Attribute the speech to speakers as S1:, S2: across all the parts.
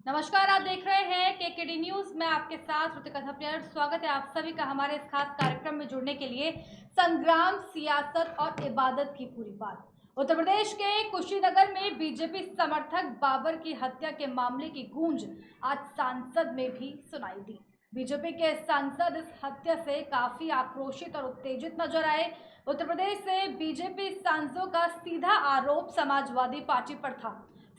S1: नमस्कार, आप देख रहे हैं केकेडी न्यूज। मैं आपके साथ ऋतिका थपलियाल। स्वागत है आप सभी का हमारे इस खास कार्यक्रम में जुड़ने के लिए। संग्राम, सियासत और इबादत की पूरी बात। उत्तर प्रदेश के कुशीनगर में बीजेपी समर्थक बाबर की हत्या के मामले की गूंज आज सांसद में भी सुनाई दी। बीजेपी के सांसद इस हत्या से काफी आक्रोशित और उत्तेजित नजर आए। उत्तर प्रदेश से बीजेपी सांसदों का सीधा आरोप समाजवादी पार्टी पर था।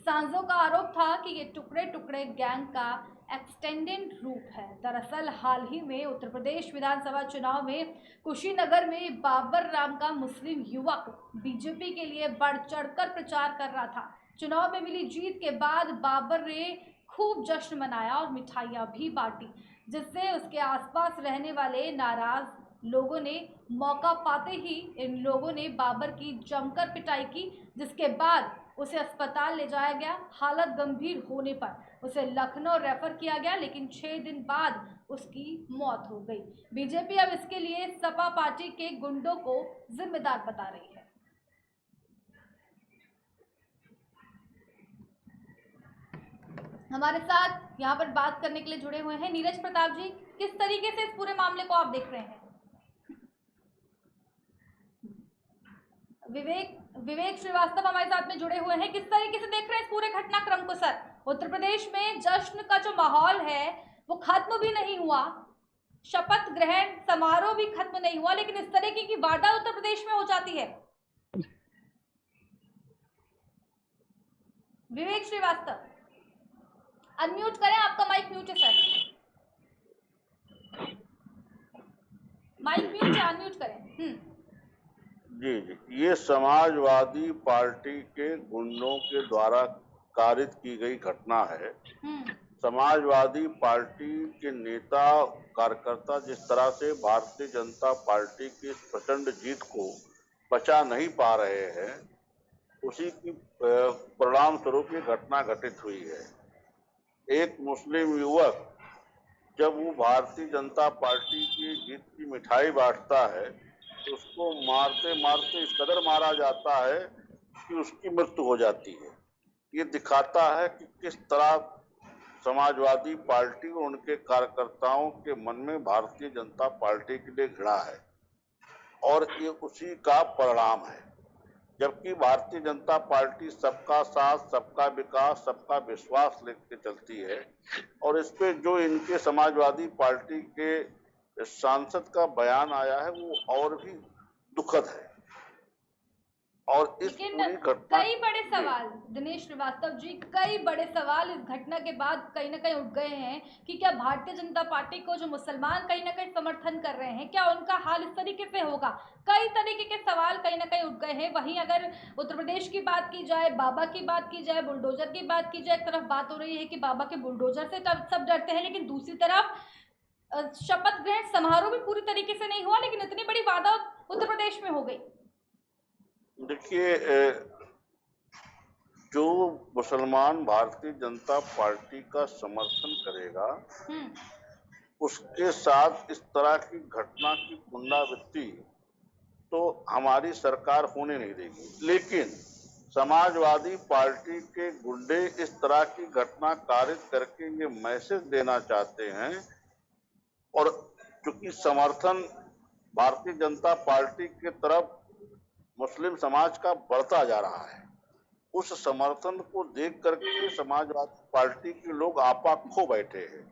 S1: सांसदों का आरोप था कि ये टुकड़े टुकड़े गैंग का एक्सटेंडेड रूप है। दरअसल हाल ही में उत्तर प्रदेश विधानसभा चुनाव में कुशीनगर में बाबर नाम का मुस्लिम युवक बीजेपी के लिए बढ़ चढ़कर प्रचार कर रहा था। चुनाव में मिली जीत के बाद बाबर ने खूब जश्न मनाया और मिठाइयां भी बांटी, जिससे उसके आसपास रहने वाले नाराज लोगों ने मौका पाते ही इन लोगों ने बाबर की जमकर पिटाई की, जिसके बाद उसे अस्पताल ले जाया गया। हालत गंभीर होने पर उसे लखनऊ रेफर किया गया, लेकिन 6 दिन बाद उसकी मौत हो गई। बीजेपी अब इसके लिए सपा पार्टी के गुंडों को जिम्मेदार बता रही है। हमारे साथ यहाँ पर बात करने के लिए जुड़े हुए हैं नीरज प्रताप जी। किस तरीके से इस पूरे मामले को आप देख रहे हैं? विवेक श्रीवास्तव हमारे साथ में जुड़े हुए हैं। किस तरीके से देख रहे हैं इस पूरे घटनाक्रम को सर? उत्तर प्रदेश में जश्न का जो माहौल है वो खत्म भी नहीं हुआ, शपथ ग्रहण समारोह भी खत्म नहीं हुआ, लेकिन इस तरीके की वारदात उत्तर प्रदेश में हो जाती है। विवेक श्रीवास्तव अनम्यूट करें, आपका माइक म्यूट है सर। माइक म्यूट है, अनम्यूट करें।
S2: जी, ये समाजवादी पार्टी के गुंडों के द्वारा कारित की गई घटना है। समाजवादी पार्टी के नेता कार्यकर्ता जिस तरह से भारतीय जनता पार्टी की प्रचंड जीत को बचा नहीं पा रहे हैं, उसी की परिणाम स्वरूप ये घटना घटित हुई है। एक मुस्लिम युवक जब वो भारतीय जनता पार्टी की जीत की मिठाई बांटता है, उसको मारते मारते इस कदर मारा जाता है कि उसकी मृत्यु हो जाती है। ये दिखाता है कि किस तरह समाजवादी पार्टी और उनके कार्यकर्ताओं के मन में भारतीय जनता पार्टी के लिए घृणा है, और ये उसी का परिणाम है। जबकि भारतीय जनता पार्टी सबका साथ, सबका विकास, सबका विश्वास लेके चलती है, और इस पे जो इनके समाजवादी पार्टी के सांसद का बयान आया है वो और भी दुखद है। और इस पूरी घटना
S1: कई बड़े सवाल दिनेश श्रीवास्तव जी, कई बड़े सवाल इस घटना के बाद कहीं ना कहीं उठ गए हैं कि क्या भारतीय जनता पार्टी को जो मुसलमान कहीं ना कहीं समर्थन कर रहे हैं, क्या उनका हाल इस तरीके से होगा? कई तरीके के सवाल कहीं ना कहीं उठ गए हैं। वहीं अगर उत्तर प्रदेश की बात की जाए, बाबा की बात की जाए, बुलडोजर की बात की जाए, एक तरफ बात हो रही है कि बाबा के बुलडोजर से सब डरते हैं, लेकिन दूसरी तरफ शपथ ग्रहण समारोह भी पूरी तरीके से नहीं हुआ, लेकिन इतनी बड़ी वारदात उत्तर प्रदेश में हो गई।
S2: देखिए, जो मुसलमान भारतीय जनता पार्टी का समर्थन करेगा, उसके साथ इस तरह की घटना की पुनरावृत्ति तो हमारी सरकार होने नहीं देगी। लेकिन समाजवादी पार्टी के गुंडे इस तरह की घटना कारित करके ये मैसेज देना चाहते हैं, और चूंकि समर्थन भारतीय जनता पार्टी की तरफ मुस्लिम समाज का बढ़ता जा रहा है, उस समर्थन को देख करके समाजवादी पार्टी के लोग आपा खो बैठे हैं,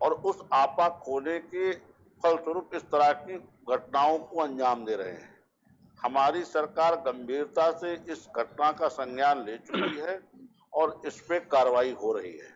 S2: और उस आपा खोने के फलस्वरूप इस तरह की घटनाओं को अंजाम दे रहे हैं। हमारी सरकार गंभीरता से इस घटना का संज्ञान ले चुकी है और इस पे कार्रवाई हो रही है।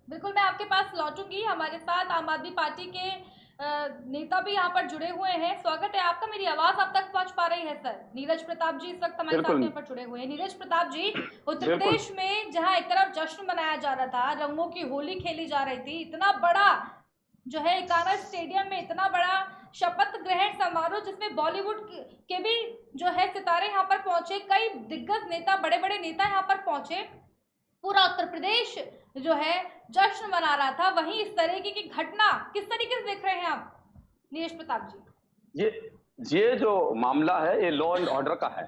S1: बिल्कुल, मैं आपके पास लौटूंगी। हमारे साथ आम आदमी पार्टी के नेता भी यहाँ पर जुड़े हुए हैं। स्वागत है आपका। मेरी आवाज आप तक पहुंच पा रही है सर? नीरज प्रताप जी इस वक्त हमारे साथ यहाँ पर जुड़े हुए हैं। नीरज प्रताप जी, उत्तर प्रदेश में जहाँ एक तरफ जश्न मनाया जा रहा था, रंगों की होली खेली जा रही थी, इतना बड़ा जो है एकाना स्टेडियम में इतना बड़ा शपथ ग्रहण समारोह जिसमें बॉलीवुड के भी जो है सितारे यहाँ पर पहुंचे, कई दिग्गज नेता, बड़े बड़े नेता यहाँ पर पहुंचे, पूरा उत्तर प्रदेश जो है जश्न मना रहा था। वहीं इस तरीके की घटना किस तरीके से देख रहे हैं आप नीरज प्रताप जी?
S3: ये जो मामला है ये लॉ एंड ऑर्डर का है,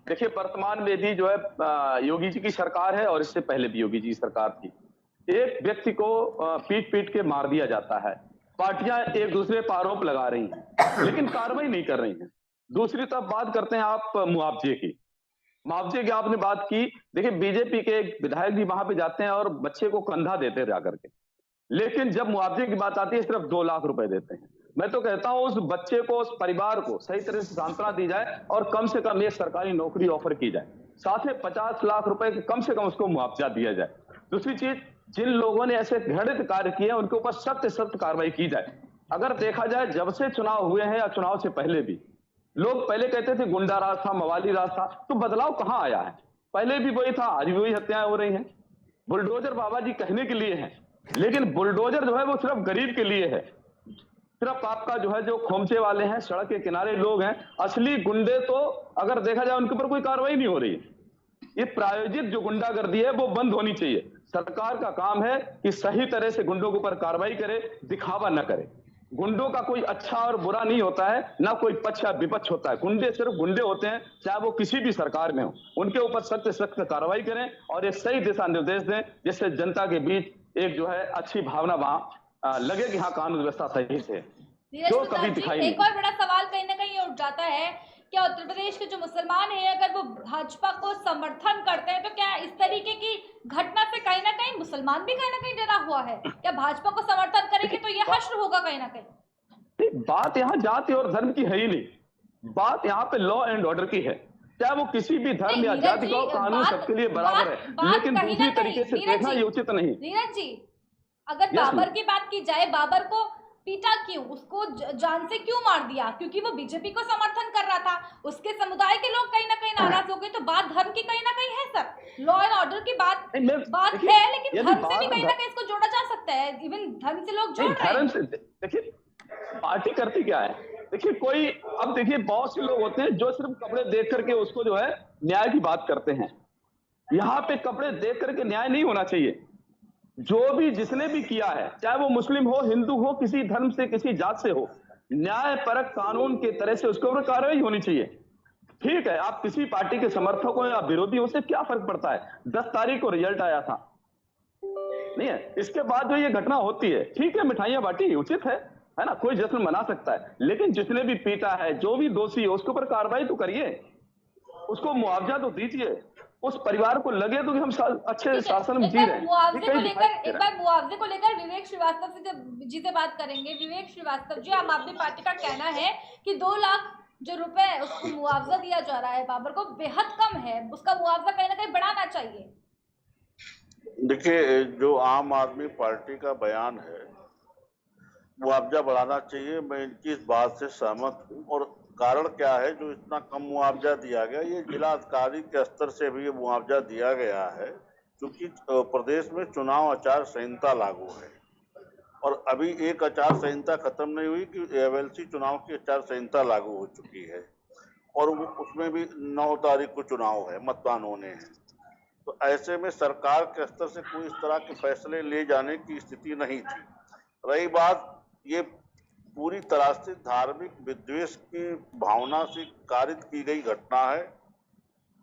S3: देखिए वर्तमान में भी जो है योगी जी की सरकार है और इससे पहले भी योगी जी की सरकार थी। एक व्यक्ति को पीट पीट के मार दिया जाता है, पार्टियां एक दूसरे पर आरोप लगा रही हैं लेकिन कार्रवाई नहीं कर रही हैं। दूसरी तरफ बात करते हैं आप मुआवजे की। मुआवजे की आपने बात की, देखिए बीजेपी के एक विधायक भी वहां पे जाते हैं और बच्चे को कंधा देते हैं जाकर के, लेकिन जब मुआवजे की बात आती है सिर्फ 2 लाख रुपए देते हैं। मैं तो कहता हूं उस बच्चे को, उस परिवार को सही तरह से सांत्वना दी जाए और कम से कम एक सरकारी नौकरी ऑफर की जाए, साथ में 50 लाख रुपए कम से कम उसको मुआवजा दिया जाए। दूसरी चीज, जिन लोगों ने ऐसे घृणित कार्य किए हैं उनके ऊपर सख्त सख्त कार्रवाई की जाए। अगर देखा जाए जब से चुनाव हुए हैं या चुनाव से पहले भी, लोग पहले कहते थे गुंडा राज था, मवाली राज था, तो बदलाव कहां आया है? पहले भी वही था, आज भी वही हत्याएं हो रही हैं। बुलडोजर बाबा जी कहने के लिए हैं, लेकिन बुलडोजर जो है वो सिर्फ गरीब के लिए है। सिर्फ आपका जो है जो खोमचे वाले हैं, सड़क के किनारे लोग हैं, असली गुंडे तो अगर देखा जाए उनके ऊपर कोई कार्रवाई नहीं हो रही है। ये प्रायोजित जो गुंडागर्दी है वो बंद होनी चाहिए। सरकार का काम है कि सही तरह से गुंडों के ऊपर कार्रवाई करे, दिखावा न करे। गुंडों का कोई अच्छा और बुरा नहीं होता है, ना कोई पक्ष या विपक्ष होता है। गुंडे सिर्फ गुंडे होते हैं, चाहे वो किसी भी सरकार में हो। उनके ऊपर सख्त सख्त कार्रवाई करें और एक सही दिशा निर्देश दें, जिससे जनता के बीच एक जो है अच्छी भावना वहां लगे कि हाँ कानून व्यवस्था सही से है, जो कभी दिखाई नहीं।
S1: एक और बड़ा सवाल कहीं ना कहीं उठ जाता है, क्या उत्तर प्रदेश के जो मुसलमान हैं अगर वो भाजपा को समर्थन करते हैं तो क्या इस तरीके की घटना से कहीं ना कहीं मुसलमान भी कहीं ना कहीं डरा हुआ है? क्या भाजपा को समर्थन करेंगे तो ये हश्र होगा कहीं ना कहीं?
S3: बात यहाँ जाति और धर्म की है ही नहीं, बात यहाँ पे लॉ एंड ऑर्डर की है। चाहे वो किसी भी धर्म या जाति का, कानून सबके लिए बराबर है, लेकिन दूसरी तरीके से देखना ये उचित नहीं।
S1: नीरज जी, अगर बाबर की बात की जाए, बाबर को पीटा क्यों, उसको जान से क्यों मार दिया? क्योंकि वो बीजेपी को समर्थन कर रहा था। उसके समुदाय के लोग कहीं ना कहीं नाराज हो गए, तो बात धर्म की कहीं ना कहीं है सर। लॉ एंड ऑर्डर की बात है, लेकिन धर्म से भी कहीं ना कहीं इसको जोड़ा जा सकता है। इवन धर्म से लोग जोड़ रहे हैं।
S3: देखिए पार्टी करती क्या है, देखिए कोई, अब देखिए बहुत से लोग होते हैं जो सिर्फ कपड़े देख करके उसको जो है न्याय की बात करते हैं। यहाँ पे कपड़े देख करके न्याय नहीं होना चाहिए। जो भी जिसने भी किया है, चाहे वो मुस्लिम हो, हिंदू हो, किसी धर्म से, किसी जात से हो, न्याय परक कानून के तरह से उसके ऊपर कार्रवाई होनी चाहिए। ठीक है, आप किसी पार्टी के समर्थक हो या विरोधी हो, उससे क्या फर्क पड़ता है? 10 तारीख को रिजल्ट आया था, नहीं है? इसके बाद जो ये घटना होती है, ठीक है मिठाइयां बांटी, उचित है ना, कोई जश्न मना सकता है, लेकिन जिसने भी पीटा है, जो भी दोषी है, उसके ऊपर कार्रवाई तो करिए, उसको मुआवजा तो दीजिए, उस परिवार को लगे तो कि हम अच्छे शासन में जी रहे हैं।
S1: मुआवजे को लेकर एक बार मुआवजे को लेकर विवेक श्रीवास्तव से बात करेंगे। विवेक श्रीवास्तव जी, आम आदमी पार्टी का कहना है कि 2 लाख जो रुपए उसको मुआवजा दिया जा रहा है बाबर को, बेहद कम है, उसका मुआवजा कहीं ना कहीं बढ़ाना चाहिए।
S2: देखिए, जो आम आदमी पार्टी का बयान है मुआवजा बढ़ाना चाहिए, मैं इनकी इस बात से सहमत हूँ। और कारण क्या है जो इतना कम मुआवजा दिया गया? ये जिला अधिकारी के स्तर से भी ये मुआवजा दिया गया है, क्योंकि प्रदेश में चुनाव आचार संहिता लागू है और अभी एक आचार संहिता खत्म नहीं हुई कि एवएलसी चुनाव की आचार संहिता लागू हो चुकी है और उसमें भी 9 तारीख को चुनाव है, मतदान होने हैं। तो ऐसे में सरकार के स्तर से कोई इस तरह के फैसले ले जाने की स्थिति नहीं थी। रही बात, ये पूरी तरह से धार्मिक विद्वेष की भावना से कारित की गई घटना है।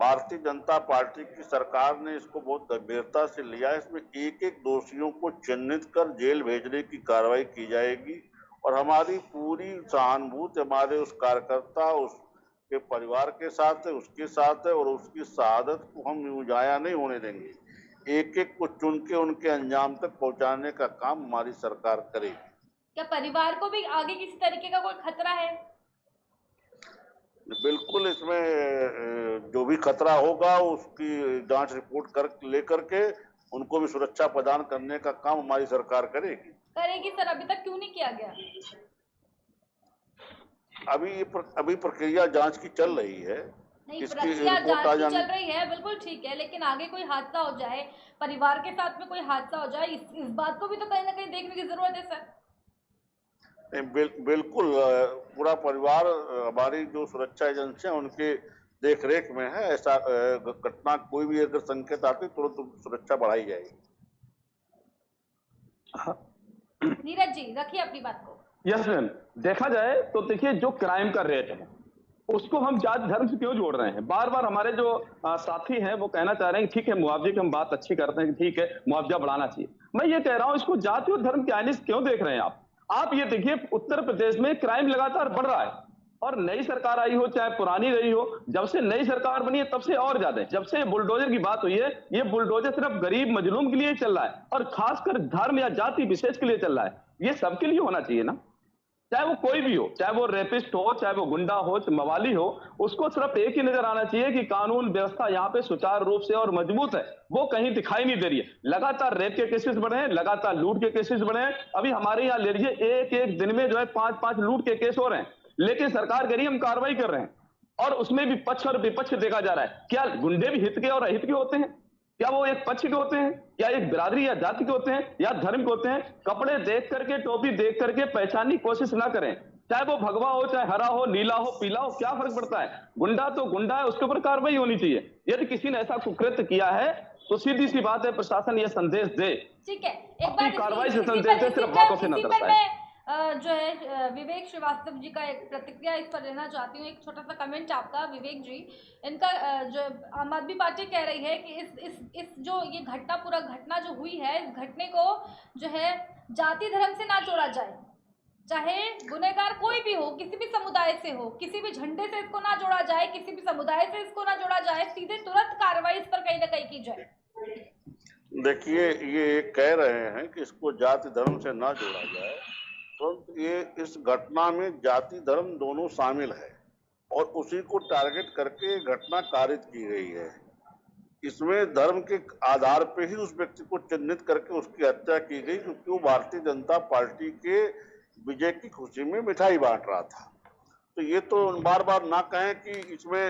S2: भारतीय जनता पार्टी की सरकार ने इसको बहुत गंभीरता से लिया है। इसमें एक एक दोषियों को चिन्हित कर जेल भेजने की कार्रवाई की जाएगी और हमारी पूरी सहानुभूति हमारे उस कार्यकर्ता, उसके परिवार के साथ है, उसके साथ है और उसकी शहादत को हम जाया नहीं होने देंगे। एक एक को चुन के उनके अंजाम तक पहुंचाने का काम हमारी सरकार करेगी।
S1: क्या परिवार को भी आगे किसी तरीके का कोई खतरा है?
S2: बिल्कुल, इसमें जो भी खतरा होगा उसकी जांच रिपोर्ट लेकर के उनको भी सुरक्षा प्रदान करने का काम हमारी सरकार करेगी।
S1: सर, अभी तक क्यों नहीं किया गया?
S2: अभी प्रक्रिया जांच की चल रही है।
S1: नहीं, प्रक्रिया जांच की चल रही है, बिल्कुल ठीक है, लेकिन आगे कोई हादसा हो जाए, परिवार के साथ में कोई हादसा हो जाए, इस बात को भी तो कहीं ना कहीं देखने की जरूरत है सर।
S2: बिल्कुल, पूरा परिवार हमारी जो सुरक्षा एजेंसियां उनके देखरेख में है। ऐसा घटना कोई भी अगर संकेत आते तुरंत सुरक्षा बढ़ाई जाएगी।
S1: नीरज जी, रखिए अपनी बात को।
S3: यस मैम, देखा जाए तो देखिए जो क्राइम का रेट है उसको हम जाति धर्म से क्यों जोड़ रहे हैं? बार बार हमारे जो साथी हैं वो कहना चाह रहे हैं कि ठीक है मुआवजे की हम बात अच्छी करते हैं कि ठीक है मुआवजा बढ़ाना चाहिए। मैं ये कह रहा हूं इसको जाति और धर्म के आईने से क्यों देख रहे हैं आप ये देखिए उत्तर प्रदेश में क्राइम लगातार बढ़ रहा है और नई सरकार आई हो चाहे पुरानी रही हो, जब से नई सरकार बनी है तब से और ज्यादा। जब से बुलडोजर की बात हुई है, ये बुलडोजर सिर्फ गरीब मजलूम के लिए चल रहा है और खासकर धर्म या जाति विशेष के लिए चल रहा है। ये सबके लिए होना चाहिए ना, चाहे वो कोई भी हो, चाहे वो रेपिस्ट हो, चाहे वो गुंडा हो, चाहे मवाली हो, उसको सिर्फ एक ही नजर आना चाहिए कि कानून व्यवस्था यहाँ पे सुचारू रूप से और मजबूत है। वो कहीं दिखाई नहीं दे रही है। लगातार रेप के केसेस बढ़े हैं, लगातार लूट के केसेस बढ़े हैं। अभी हमारे यहाँ ले लीजिए एक एक दिन में जो है 5-5 लूट के केस हो रहे हैं, लेकिन सरकार कह रही है हम कार्रवाई कर रहे हैं और उसमें भी पक्ष और विपक्ष देखा जा रहा है। क्या गुंडे भी हित के और अहित के होते हैं? क्या वो एक पक्ष के होते हैं? क्या एक बिरादरी या जाति के होते हैं या धर्म के होते हैं? कपड़े देख करके, टोपी देख करके पहचानने की कोशिश ना करें। चाहे वो भगवा हो, चाहे हरा हो, नीला हो, पीला हो, क्या फर्क पड़ता है? गुंडा तो गुंडा है, उसके ऊपर कार्रवाई होनी चाहिए। यदि किसी ने ऐसा कुकृत्य किया है तो सीधी सी बात है प्रशासन ये संदेश दे,
S1: ठीक है, एक बार
S3: कार्रवाई से संदेश दे, सिर्फ बातों से न दर्शाए।
S1: जो है विवेक श्रीवास्तव जी का एक प्रतिक्रिया इस पर लेना चाहती हूँ। एक छोटा सा कमेंट आपका विवेक जी, इनका जो आम आदमी पार्टी कह रही है कि इस जो ये घटना पूरा घटना जो हुई है, इस घटने को जो है जाति धर्म से ना जोड़ा जाए। चाहे गुनहगार कोई भी हो, किसी भी समुदाय से हो, किसी भी झंडे से इसको ना जोड़ा जाए, किसी भी समुदाय से इसको ना जोड़ा जाए, सीधे तुरंत कार्रवाई इस पर कहीं ना कहीं की जाए।
S2: देखिए ये कह रहे हैं कि इसको जाति धर्म से ना जोड़ा जाए, तो ये इस घटना में जाति धर्म दोनों शामिल है और उसी को टारगेट करके घटना कारित की गई है। इसमें धर्म के आधार पे ही उस व्यक्ति को चिन्हित करके उसकी हत्या की गई, क्योंकि वो भारतीय जनता पार्टी के विजय की खुशी में मिठाई बांट रहा था। तो ये तो बार बार ना कहें कि इसमें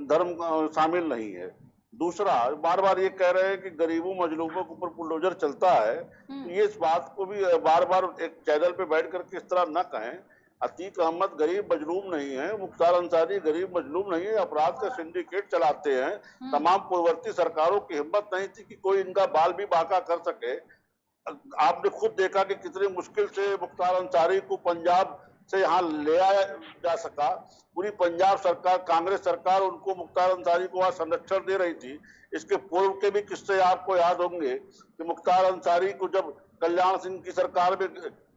S2: धर्म शामिल नहीं है। दूसरा, बार बार ये कह रहे हैं कि गरीबों मजलूमों के ऊपर बुलडोजर चलता है, तो ये इस बात को भी बार बार एक चैनल पे बैठ करके इस तरह ना कहें। अतीक अहमद गरीब मजलूम नहीं है, मुख्तार अंसारी गरीब मजलूम नहीं है, अपराध का सिंडिकेट चलाते हैं। तमाम पूर्ववर्ती सरकारों की हिम्मत नहीं थी कि कोई इनका बाल भी बांका कर सके। आपने खुद देखा कि कितनी मुश्किल से मुख्तार अंसारी को पंजाब से यहाँ ले आया जा सका। पूरी पंजाब सरकार, कांग्रेस सरकार उनको, मुख्तार अंसारी को वहां संरक्षण दे रही थी। इसके पूर्व के भी किस्से आपको याद होंगे कि मुख्तार अंसारी को जब कल्याण सिंह की सरकार में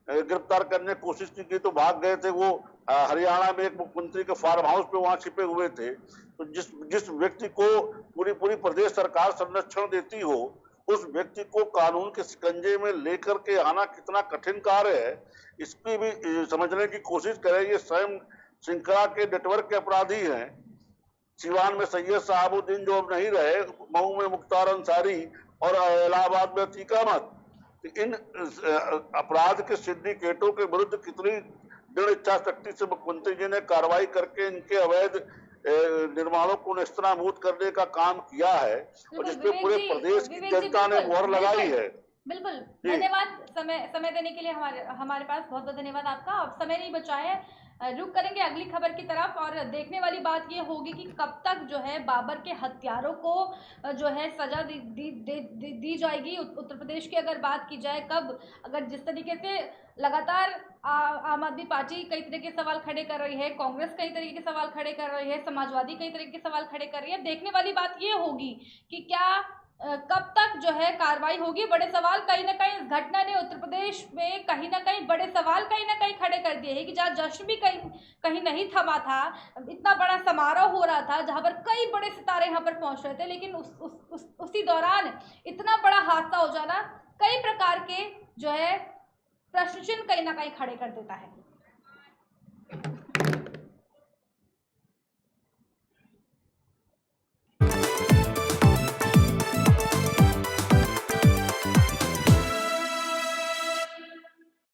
S2: गिरफ्तार करने की कोशिश की गई तो भाग गए थे। वो हरियाणा में एक मुख्यमंत्री के फार्म हाउस पे वहां छिपे हुए थे। तो जिस व्यक्ति को पूरी प्रदेश सरकार संरक्षण देती हो, उस व्यक्ति को कानून के शिकंजे में लेकर के आना कितना कठिन कार्य है, इसकी भी समझने की कोशिश करें। ये स्वयं श्रृंखला के नेटवर्क के अपराधी हैं। सिवान में सैयद साहबुद्दीन जो अब नहीं रहे, मऊ में मुख्तार अंसारी और इलाहाबाद में अतीक अहमद। इन अपराध के सिंडिकेटों के विरुद्ध कितनी दृढ़ इच्छा शक्ति से मुख्यमंत्री जी ने कार्रवाई करके इनके अवैध निर्माणों को नेस्तनाबूद करने का काम किया है और जिसपे पूरे प्रदेश की जनता ने मोहर लगाई है।
S1: बिल्कुल, धन्यवाद समय देने के लिए। हमारे पास बहुत बहुत धन्यवाद आपका। अब समय नहीं बचा है, रुक करेंगे अगली खबर की तरफ। और देखने वाली बात ये होगी कि कब तक जो है बाबर के हत्यारों को जो है सजा दी जाएगी। उत्तर प्रदेश की अगर बात की जाए, कब, अगर जिस तरीके से लगातार आम आदमी पार्टी कई तरह के सवाल खड़े कर रही है, कांग्रेस कई तरीके के सवाल खड़े कर रही है, समाजवादी कई तरीके के सवाल खड़े कर रही है, देखने वाली बात ये होगी कि क्या कब तक जो है कार्रवाई होगी। बड़े सवाल कहीं ना कहीं इस घटना ने उत्तर प्रदेश में कहीं ना कहीं बड़े सवाल कहीं ना कहीं खड़े कर दिए हैं कि जहाँ जश्न भी कहीं नहीं थमा था, इतना बड़ा समारोह हो रहा था जहाँ पर कई बड़े सितारे यहाँ पर पहुँच रहे थे, लेकिन उसी दौरान इतना बड़ा हादसा हो जाना कई प्रकार के जो है प्रश्न चिन्ह कहीं ना कहीं खड़े कर देता है।